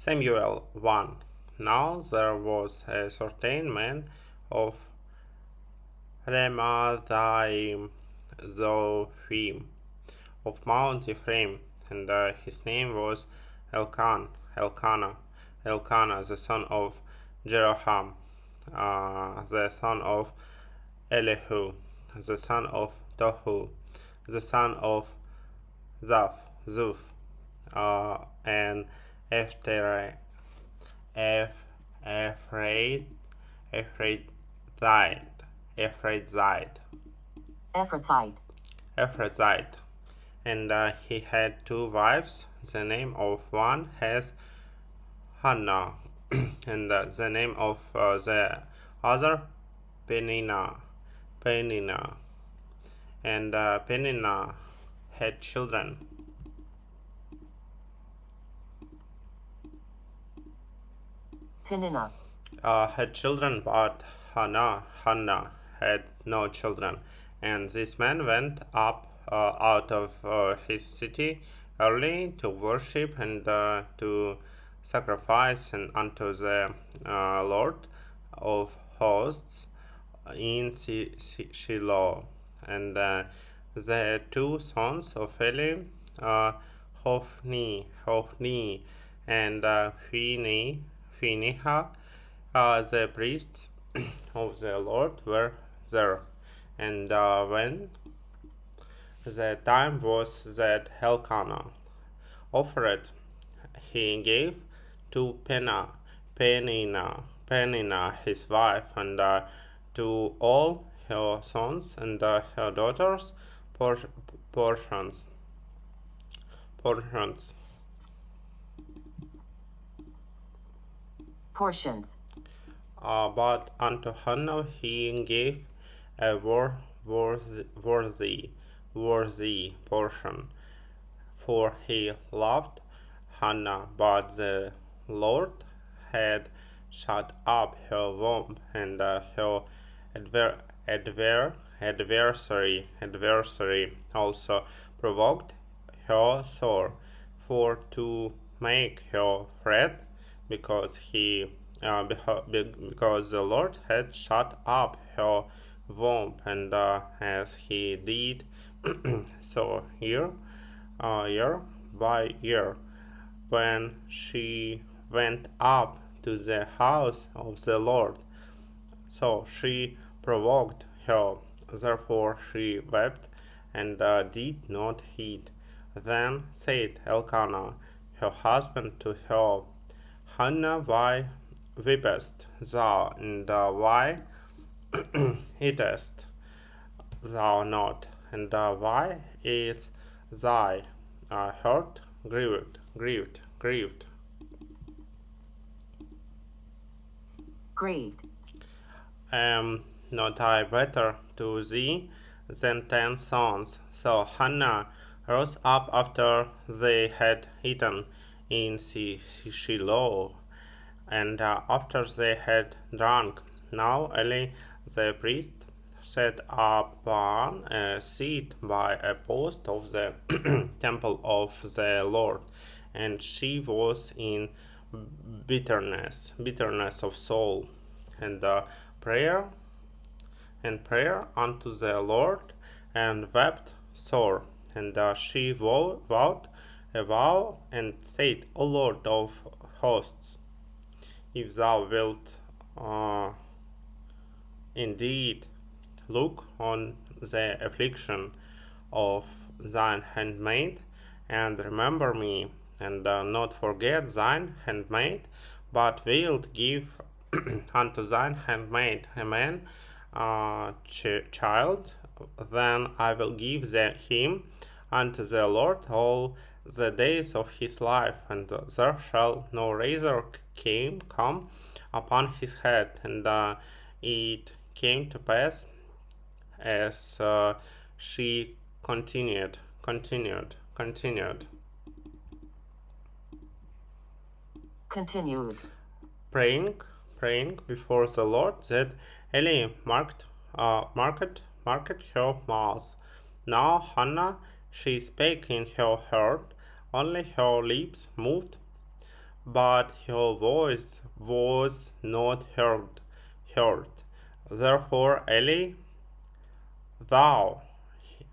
Samuel 1. Now there was a certain man of Ramathaim, Zophim, of Mount Ephraim, and his name was Elkanah, the son of Jeroham, the son of Elihu, the son of Tohu, the son of Zuph, and Ephraim, Ephraim, Ephrathite. And he had two wives. The name of one has Hannah, and the name of the other Peninnah. And Peninnah had children. Peninnah had children, but Hannah had no children. And this man went up out of his city early to worship and to sacrifice and unto the Lord of hosts in Shiloh. And the two sons of Eli, Hophni and Phinehas, the priests of the Lord, were there. And when the time was that Elkanah offered, he gave to Peninnah his wife, and to all her sons and her daughters portions. But unto Hannah he gave a worthy portion, for he loved Hannah, but the Lord had shut up her womb, and her adversary also provoked her sore, for to make her fret, because the Lord had shut up her womb, and as he did so year by year, when she went up to the house of the Lord, so she provoked her. Therefore she wept and did not heed. Then said Elkanah her husband to her, Hannah, why weepest thou, and why eatest thou not, and why is thy heart grieved? Am not I better to thee than 10 sons? So Hannah rose up after they had eaten in Shiloh, and after they had drunk. Now Eli the priest set upon a seat by a post of the temple of the Lord, and she was in bitterness of soul, and prayer unto the Lord, and wept sore. And she vowed a vow and said, O Lord of hosts, if thou wilt indeed look on the affliction of thine handmaid, and remember me, and not forget thine handmaid, but wilt give unto thine handmaid a man child, then I will give him unto the Lord all the days of his life, and there shall no razor come upon his head. And it came to pass as she continued praying before the Lord, that Eli marked her mouth. Now Hannah, she spake in her heart, only her lips moved, but her voice was not heard. Therefore Eli, thou,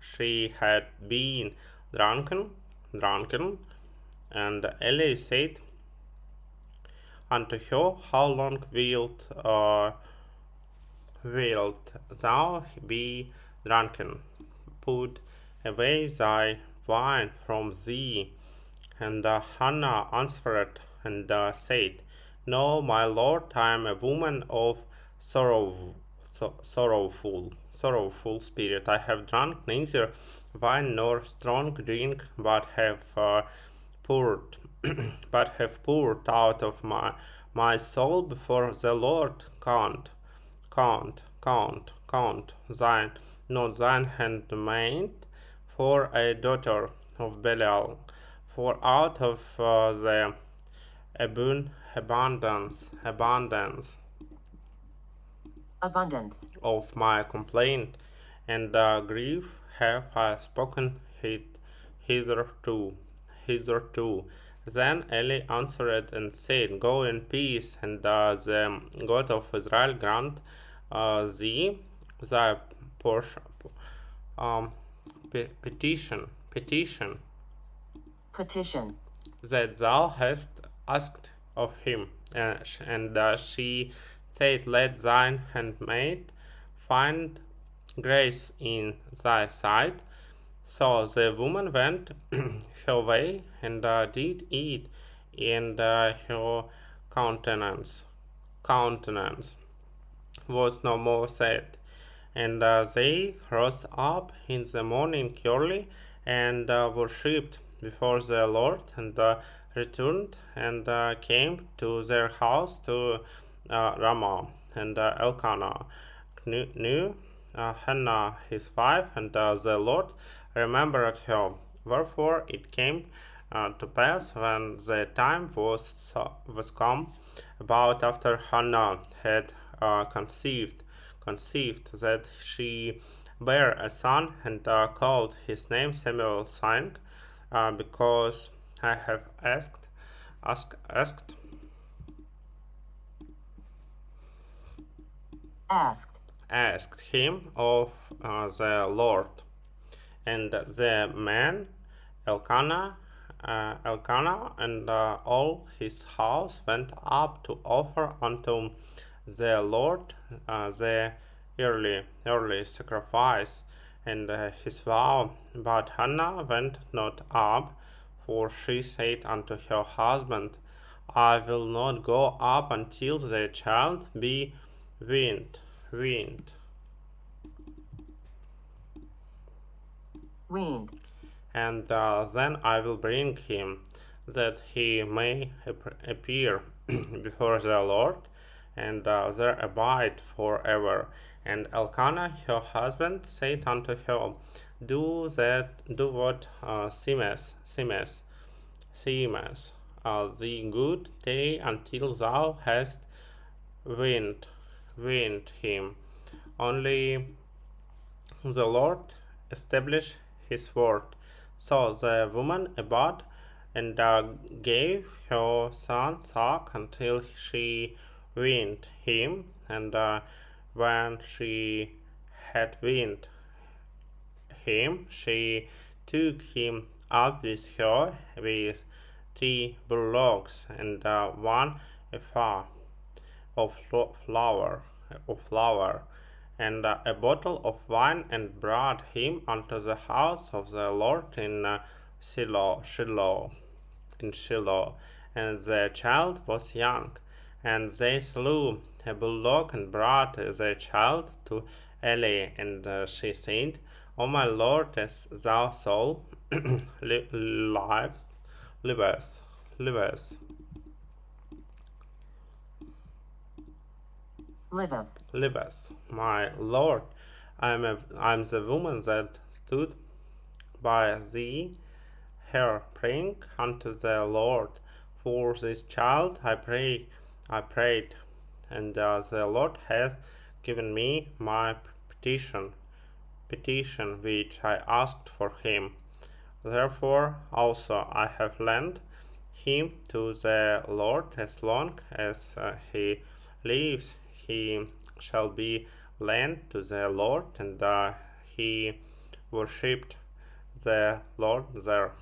she had been drunken, and Eli said unto her, how long wilt thou be drunken? Put away thy wine from thee. And Hannah answered and said, no, my lord, I am a woman of sorrowful spirit. I have drunk neither wine nor strong drink, but have poured out of my soul before the Lord. Count thine, not thine handmaid, for a daughter of Belial. For out of the abundance of my complaint and grief have I spoken hitherto. Then Eli answered and said, go in peace, and the God of Israel grant thee thy portion, petition that thou hast asked of him. And she said, let thine handmaid find grace in thy sight. So the woman went her way and did eat, and her countenance was no more sad. And they rose up in the morning early and worshipped before the Lord, and returned and came to their house to Ramah. And Elkanah knew Hannah his wife, and the Lord remembered her. Wherefore it came to pass, when the time was come, about after Hannah had conceived, that she bare a son, and called his name Samuel, saying, because I have asked him of the Lord. And the man Elkanah and all his house went up to offer unto the Lord the yearly sacrifice and his vow. But Hannah went not up, for she said unto her husband, I will not go up until the child be weaned. And then I will bring him, that he may appear before the Lord, and there abide forever. And Elkanah her husband said unto her, do what seemeth thee good, day until thou hast weaned him. Only the Lord establish his word. So the woman abode and gave her son suck until she weaned him. And when she had weaned him, she took him up with her with 3 bullocks and 1 ephah of flour, and a bottle of wine, and brought him unto the house of the Lord in Shiloh. And the child was young. And they slew a bullock and brought the child to Eli. And she said, O my Lord, as thou soul livest, my Lord, I am the woman that stood by thee here praying unto the Lord for this child. I prayed, and the Lord hath given me my petition which I asked for him. Therefore also I have lent him to the Lord. As long as he lives, he shall be lent to the Lord, and he worshipped the Lord there.